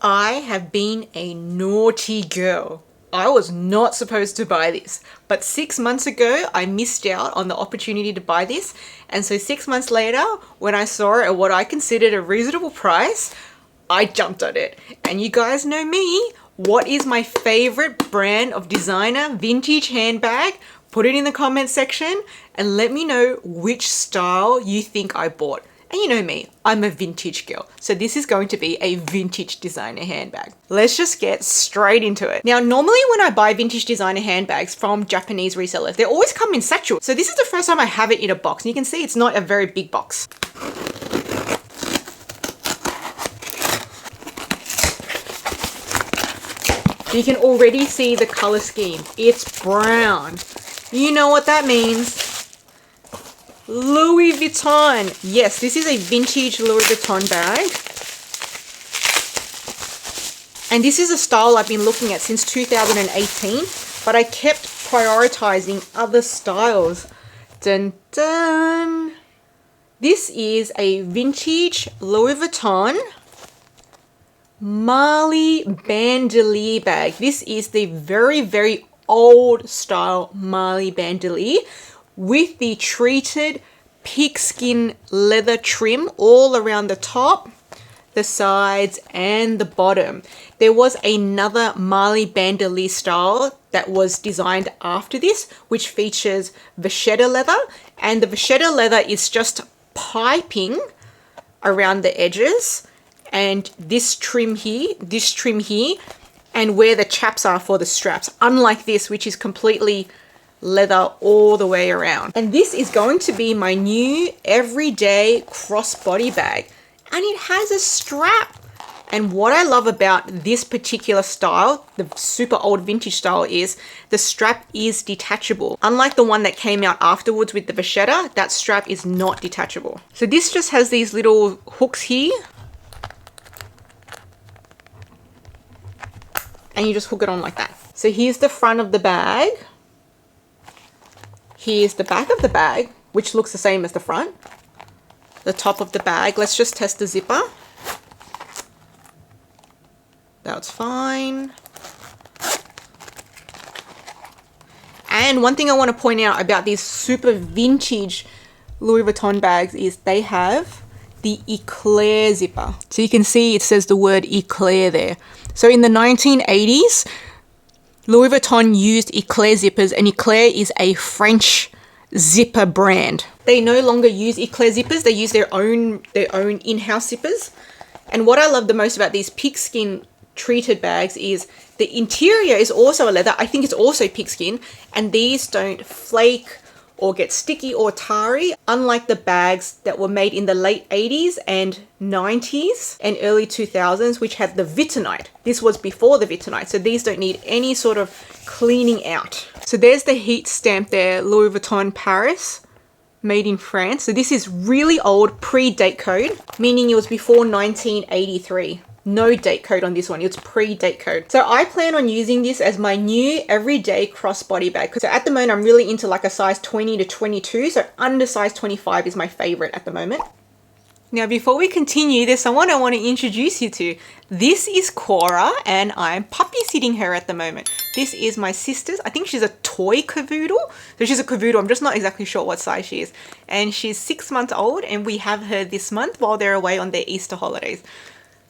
I have been a naughty girl. I was not supposed to buy this, but 6 months ago I missed out on the opportunity to buy this, and so 6 months later when I saw it at what I considered a reasonable price, I jumped on it. And you guys know me, what is my favorite brand of designer vintage handbag? Put it in the comment section and let me know which style you think I bought. And you know me, I'm a vintage girl. So this is going to be a vintage designer handbag. Let's just get straight into it. Now, normally when I buy vintage designer handbags from Japanese resellers, they always come in satchels. So this is the first time I have it in a box. And you can see it's not a very big box. You can already see the color scheme. It's brown. You know what that means. Louis Vuitton. Yes, this is a vintage Louis Vuitton bag. And this is a style I've been looking at since 2018, but I kept prioritizing other styles. Dun dun. This is a vintage Louis Vuitton Marly Bandouliere bag. This is the very, very old style Marly Bandouliere with the treated pigskin leather trim all around the top, the sides, and the bottom. There was another Marly Bandouliere style that was designed after this, which features vachetta leather, and the vachetta leather is just piping around the edges, and this trim here, and where the chaps are for the straps, unlike this, which is completely leather all the way around. And this is going to be my new everyday crossbody bag, and it has a strap. And what I love about this particular style, the super old vintage style, is the strap is detachable. Unlike the one that came out afterwards with the vachetta, that strap is not detachable. So this just has these little hooks here, and you just hook it on like that. So here's the front of the bag. Here's the back of the bag, which looks the same as the front. The top of the bag. Let's just test the zipper. That's fine. And one thing I want to point out about these super vintage Louis Vuitton bags is they have the eclair zipper. So you can see it says the word eclair there. So in the 1980s, Louis Vuitton used eclair zippers, and eclair is a French zipper brand. They no longer use eclair zippers, they use their own in-house zippers. And what I love the most about these pigskin treated bags is the interior is also a leather. I think it's also pigskin, and these don't flake or get sticky or tarry, unlike the bags that were made in the late 80s and 90s and early 2000s, which had the Vuittonite. This was before the Vuittonite, so these don't need any sort of cleaning out. So there's the heat stamp there, Louis Vuitton Paris, made in France. So this is really old, pre-date code, meaning it was before 1983. No date code on this one, it's pre-date code. So I plan on using this as my new everyday crossbody bag. So at the moment, I'm really into like a size 20 to 22. So under size 25 is my favorite at the moment. Now, before we continue, there's someone I want to introduce you to. This is Korra, and I'm puppy sitting her at the moment. This is my sister's, I think she's a toy cavoodle. So she's a cavoodle, I'm just not exactly sure what size she is. And she's 6 months old, and we have her this month while they're away on their Easter holidays.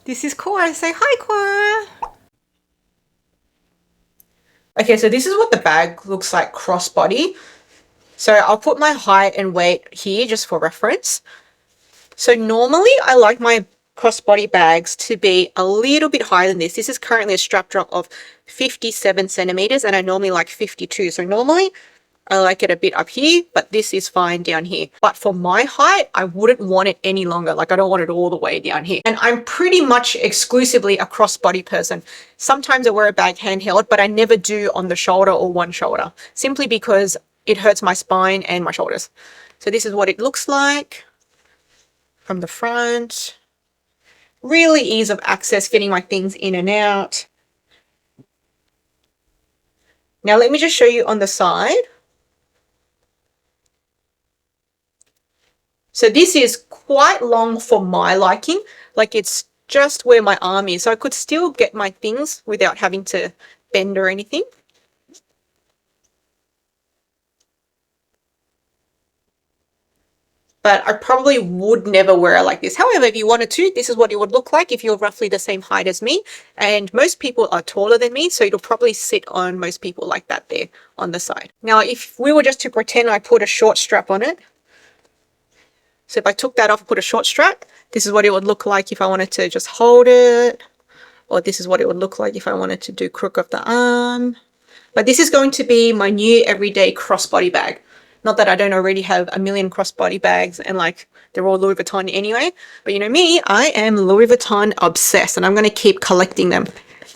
This is Korra. Say hi, Korra. Okay, so this is what the bag looks like crossbody. So I'll put my height and weight here just for reference. So normally I like my crossbody bags to be a little bit higher than this. This is currently a strap drop of 57 centimeters, and I normally like 52. So normally I like it a bit up here, but this is fine down here. But for my height, I wouldn't want it any longer. Like I don't want it all the way down here. And I'm pretty much exclusively a crossbody person. Sometimes I wear a bag handheld, but I never do on the shoulder or one shoulder, simply because it hurts my spine and my shoulders. So this is what it looks like from the front. Really ease of access, getting my things in and out. Now let me just show you on the side. So this is quite long for my liking. Like it's just where my arm is. So I could still get my things without having to bend or anything. But I probably would never wear it like this. However, if you wanted to, this is what it would look like if you're roughly the same height as me. And most people are taller than me, so it'll probably sit on most people like that there on the side. Now, if we were just to pretend I put a short strap on it, so if I took that off and put a short strap, this is what it would look like if I wanted to just hold it. Or this is what it would look like if I wanted to do crook of the arm. But this is going to be my new everyday crossbody bag. Not that I don't already have a million crossbody bags and like they're all Louis Vuitton anyway. But you know me, I am Louis Vuitton obsessed and I'm going to keep collecting them.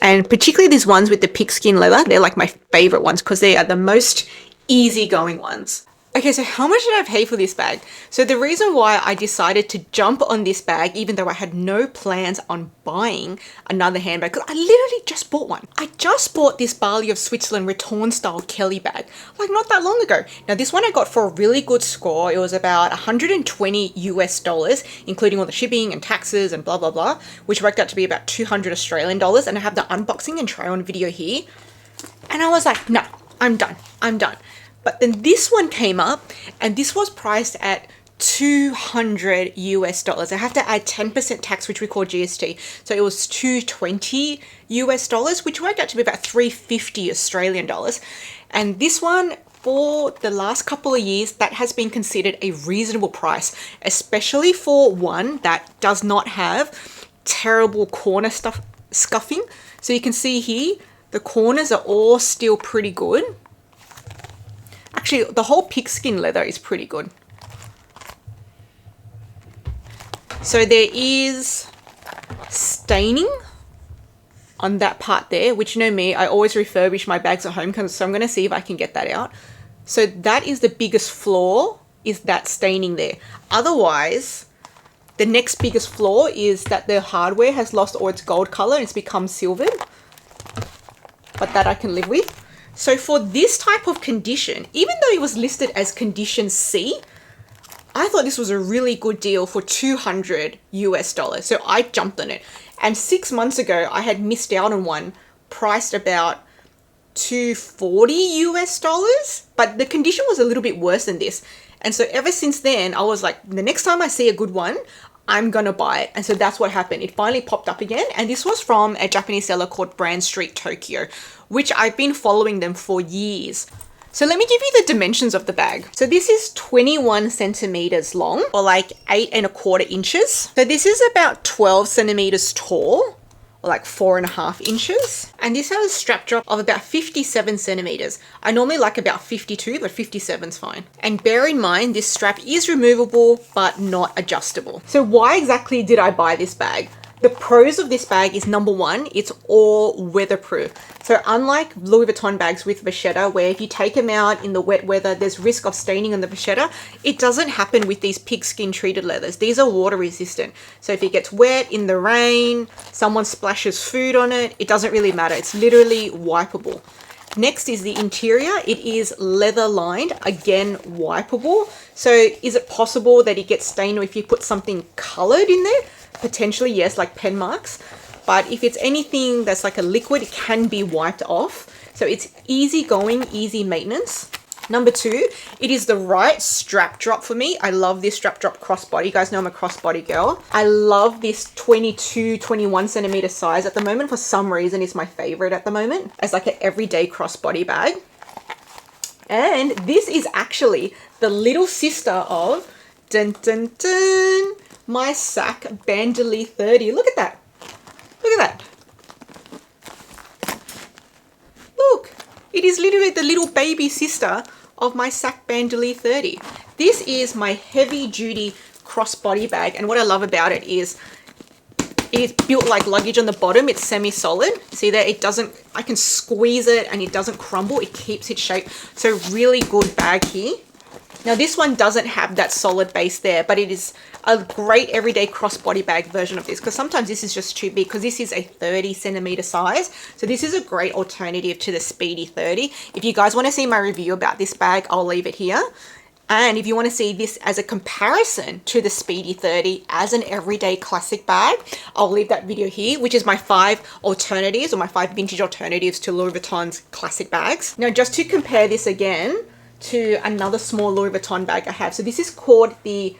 And particularly these ones with the pigskin leather, they're like my favorite ones because they are the most easygoing ones. Okay, so how much did I pay for this bag? So the reason why I decided to jump on this bag, even though I had no plans on buying another handbag, because I literally just bought one. I just bought this Bali of Switzerland return style Kelly bag, like not that long ago. Now this one I got for a really good score. It was about 120 US dollars, including all the shipping and taxes and blah, blah, blah, which worked out to be about 200 Australian dollars. And I have the unboxing and try on video here. And I was like, no, I'm done. I'm done. But then this one came up and this was priced at 200 US dollars. I have to add 10% tax, which we call GST. So it was 220 US dollars, which worked out to be about 350 Australian dollars. And this one, for the last couple of years, that has been considered a reasonable price, especially for one that does not have terrible corner scuffing. So you can see here, the corners are all still pretty good. Actually, the whole pigskin leather is pretty good. So there is staining on that part there, which you know me, I always refurbish my bags at home, so I'm going to see if I can get that out. So that is the biggest flaw, is that staining there. Otherwise, the next biggest flaw is that the hardware has lost all its gold color and it's become silvered. But that I can live with. So for this type of condition, even though it was listed as condition C, I thought this was a really good deal for 200 US dollars. So I jumped on it. And 6 months ago, I had missed out on one priced about 240 US dollars, but the condition was a little bit worse than this. And so ever since then, I was like, the next time I see a good one, I'm gonna buy it. And so that's what happened. It finally popped up again. And this was from a Japanese seller called Brand Street Tokyo, which I've been following them for years. So let me give you the dimensions of the bag. So this is 21 centimeters long, or like 8¼ inches. So this is about 12 centimeters tall, or like 4.5 inches. And this has a strap drop of about 57 centimeters. I normally like about 52, but 57 is fine. And bear in mind, this strap is removable, but not adjustable. So why exactly did I buy this bag? The pros of this bag is, number one, it's all weatherproof. So unlike Louis Vuitton bags with vachetta, where if you take them out in the wet weather, there's risk of staining on the vachetta, it doesn't happen with these pigskin treated leathers. These are water resistant. So if it gets wet in the rain, someone splashes food on it, it doesn't really matter. It's literally wipeable. Next is the interior. It is leather lined, again, wipeable. So is it possible that it gets stained if you put something colored in there? Potentially, yes, like pen marks. But if it's anything that's like a liquid, it can be wiped off. So it's easy going, easy maintenance. Number two, it is the right strap drop for me. I love this strap drop crossbody. You guys know I'm a crossbody girl. I love this 22, 21 centimeter size at the moment. For some reason, it's my favorite at the moment as like an everyday crossbody bag. And this is actually the little sister of, dun, dun, dun, my Sac Bandouliere 30. Look at that. Look at that. Look, it is literally the little baby sister of my Sac Bandouliere 30. This is my heavy duty crossbody bag. And what I love about it is built like luggage on the bottom. It's semi-solid. See there, it doesn't, I can squeeze it and it doesn't crumble. It keeps its shape. So really good bag here. Now this one doesn't have that solid base there, but it is a great everyday crossbody bag version of this, because sometimes this is just too big, because this is a 30 centimeter size. So this is a great alternative to the Speedy 30. If you guys want to see my review about this bag, I'll leave it here. And if you want to see this as a comparison to the Speedy 30 as an everyday classic bag, I'll leave that video here, which is my 5 alternatives, or my 5 vintage alternatives to Louis Vuitton's classic bags. Now, just to compare this again to another small Louis Vuitton bag I have. So this is called the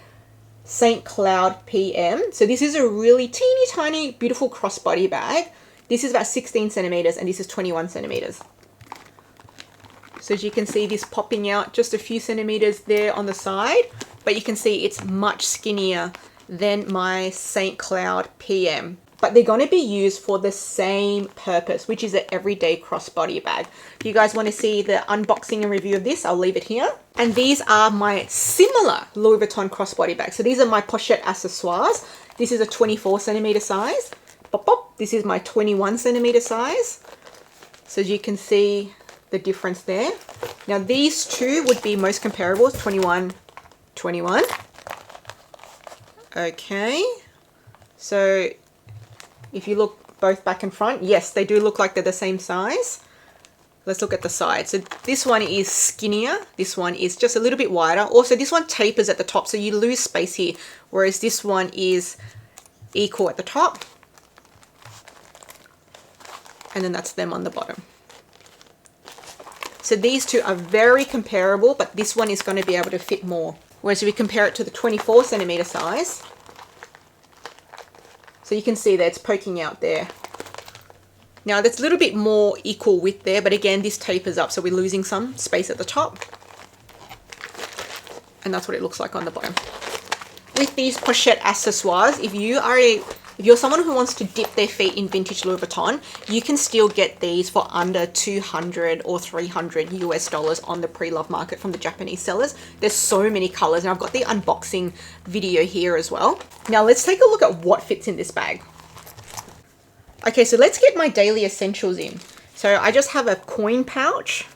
St. Cloud PM. So this is a really teeny tiny, beautiful crossbody bag. This is about 16 centimeters and this is 21 centimeters. So as you can see, this popping out just a few centimeters there on the side, but you can see it's much skinnier than my St. Cloud PM. But they're going to be used for the same purpose, which is an everyday crossbody bag. If you guys want to see the unboxing and review of this, I'll leave it here. And these are my similar Louis Vuitton crossbody bags. So these are my Pochette Accessoires. This is a 24 centimeter size. Pop, pop. This is my 21 centimeter size. So as you can see, the difference there. Now these two would be most comparable, 21, 21. Okay, so if you look both back and front, yes, they do look like they're the same size. Let's look at the side. So this one is skinnier, this one is just a little bit wider. Also, this one tapers at the top, so you lose space here, whereas this one is equal at the top. And then that's them on the bottom. So these two are very comparable, but this one is going to be able to fit more. Whereas if we compare it to the 24 centimeter size, so you can see that it's poking out there. Now there's a little bit more equal width there, but again, this tapers up, so we're losing some space at the top. And that's what it looks like on the bottom. With these Pochette Accessoires, if you're someone who wants to dip their feet in vintage Louis Vuitton, you can still get these for under 200 or 300 US dollars on the pre-love market from the Japanese sellers. There's so many colors, and I've got the unboxing video here as well. Now let's take a look at what fits in this bag. Okay, so let's get my daily essentials in. So I just have a coin pouch.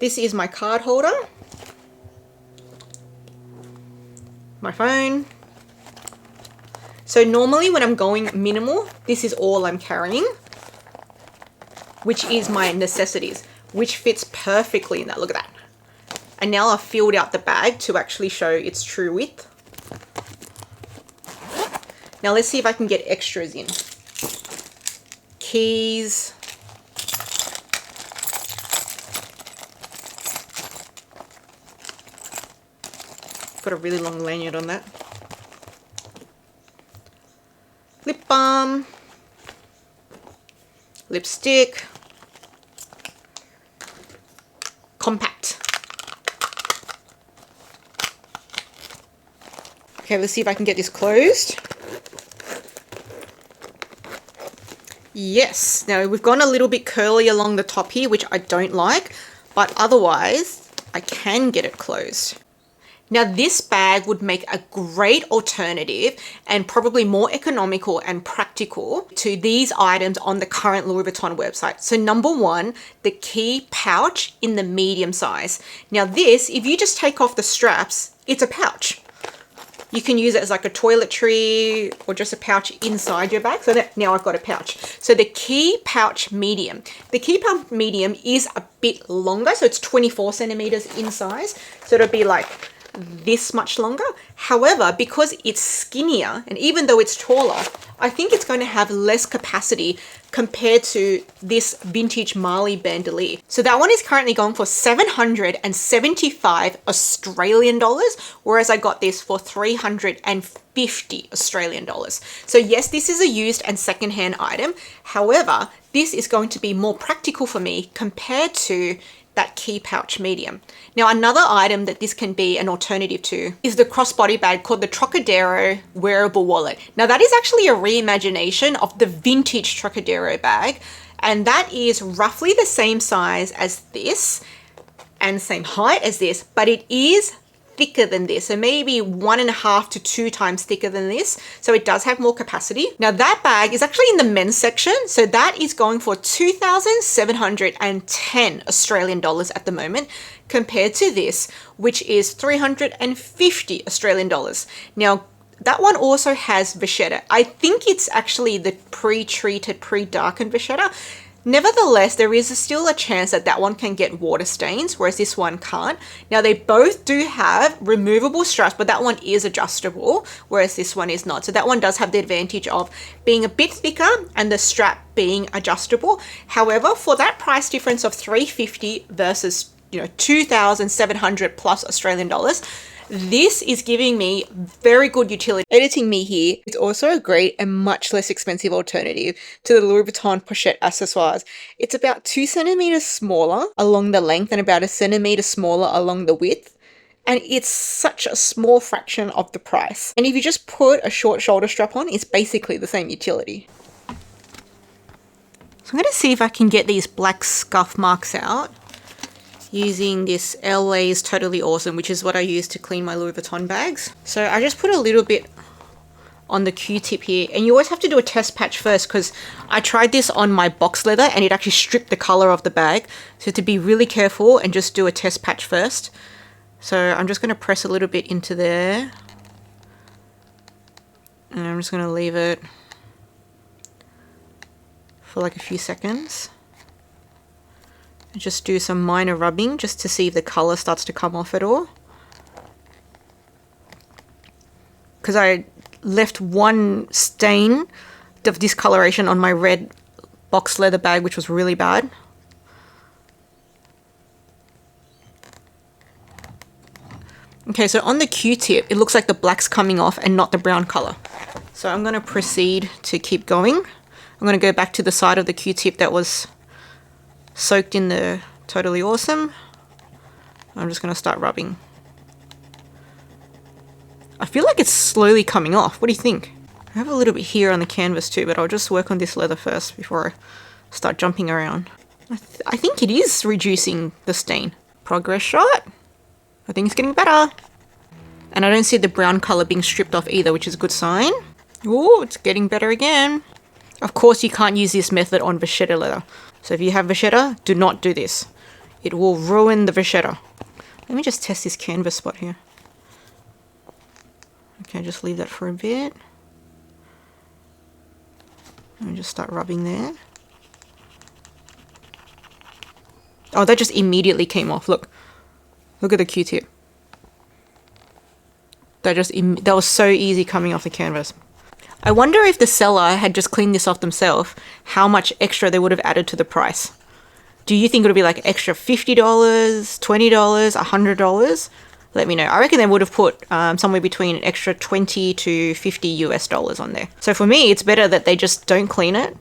This is my card holder. My phone. So normally when I'm going minimal, this is all I'm carrying, which is my necessities, which fits perfectly in that. Look at that. And now I've filled out the bag to actually show its true width. Now let's see if I can get extras in. Keys. Got a really long lanyard on that. Lip balm, lipstick, compact. Okay, let's see if I can get this closed. Yes, now we've gone a little bit curly along the top here, which I don't like, but otherwise I can get it closed. Now this bag would make a great alternative and probably more economical and practical to these items on the current Louis Vuitton website. So number one, the key pouch in the medium size. Now this, if you just take off the straps, it's a pouch. You can use it as like a toiletry or just a pouch inside your bag. So that now I've got a pouch. So the key pouch medium. The key pouch medium is a bit longer. So it's 24 centimeters in size. So it'll be like this much longer. However, because it's skinnier and even though it's taller, I think it's going to have less capacity compared to this vintage Marly Bandouliere. So that one is currently going for 775 Australian dollars, whereas I got this for 350 Australian dollars. So yes, this is a used and secondhand item. However, this is going to be more practical for me compared to that key pouch medium. Now, another item that this can be an alternative to is the crossbody bag called the Trocadero Wearable Wallet. Now, that is actually a reimagination of the vintage Trocadero bag, and that is roughly the same size as this and same height as this, but it is thicker than this, so maybe 1.5 to 2 times thicker than this, so it does have more capacity. Now that bag is actually in the men's section, so that is going for 2,710 Australian dollars at the moment, compared to this, which is 350 Australian dollars. Now that one also has vachetta. I think it's actually the pre-treated, pre-darkened vachetta. Nevertheless, there is still a chance that that one can get water stains, whereas this one can't. Now, they both do have removable straps, but that one is adjustable, whereas this one is not. So that one does have the advantage of being a bit thicker and the strap being adjustable. However, for that price difference of $350 versus, you know, 2,700 plus Australian dollars, this is giving me very good utility. Editing me here is also a great and much less expensive alternative to the Louis Vuitton Pochette Accessoires. It's about 2 centimeters smaller along the length and about 1 centimeter smaller along the width. And it's such a small fraction of the price. And if you just put a short shoulder strap on, it's basically the same utility. So I'm going to see if I can get these black scuff marks out using this LA's Totally Awesome, which is what I use to clean my Louis Vuitton bags. So I just put a little bit on the Q-tip here, and you always have to do a test patch first because I tried this on my box leather and it actually stripped the color of the bag. So to be really careful and just do a test patch first. So I'm just going to press a little bit into there, and I'm just going to leave it for like a few seconds. Just do some minor rubbing just to see if the color starts to come off at all. Because I left one stain of discoloration on my red box leather bag, which was really bad. Okay, so on the Q-tip, it looks like the black's coming off and not the brown color. So I'm going to proceed to keep going. I'm going to go back to the side of the Q-tip that was soaked in the Totally Awesome. I'm just going to start rubbing. I feel like it's slowly coming off. What do you think? I have a little bit here on the canvas too, but I'll just work on this leather first before I start jumping around. I think it is reducing the stain. Progress shot. I think it's getting better. And I don't see the brown color being stripped off either, which is a good sign. Ooh, it's getting better again. Of course, you can't use this method on vachetta leather. So if you have vachetta, do not do this. It will ruin the vachetta. Let me just test this canvas spot here. Okay, just leave that for a bit. Let me just start rubbing there. Oh, that just immediately came off. Look. Look at the Q-tip. That was so easy coming off the canvas. I wonder if the seller had just cleaned this off themselves, how much extra they would have added to the price. Do you think it would be like extra $50, $20, $100? Let me know. I reckon they would have put somewhere between an extra 20 to 50 US dollars on there. So for me, it's better that they just don't clean it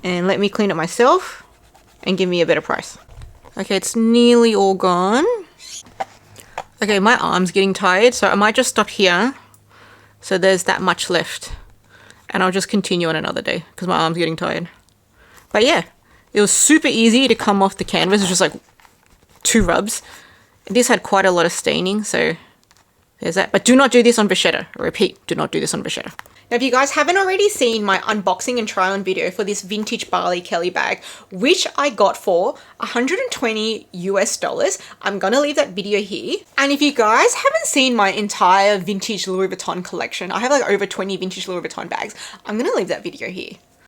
and let me clean it myself and give me a better price. Okay, it's nearly all gone. Okay, my arm's getting tired, so I might just stop here. So there's that much left. And I'll just continue on another day because my arm's getting tired. But yeah, it was super easy to come off the canvas. It was just like 2 rubs. This had quite a lot of staining, so there's that. But do not do this on vachetta. I repeat, do not do this on vachetta. Now, if you guys haven't already seen my unboxing and try on video for this vintage Barley Kelly bag, which I got for 120 US dollars, I'm gonna leave that video here. And if you guys haven't seen my entire vintage Louis Vuitton collection, I have like over 20 vintage Louis Vuitton bags, I'm gonna leave that video here.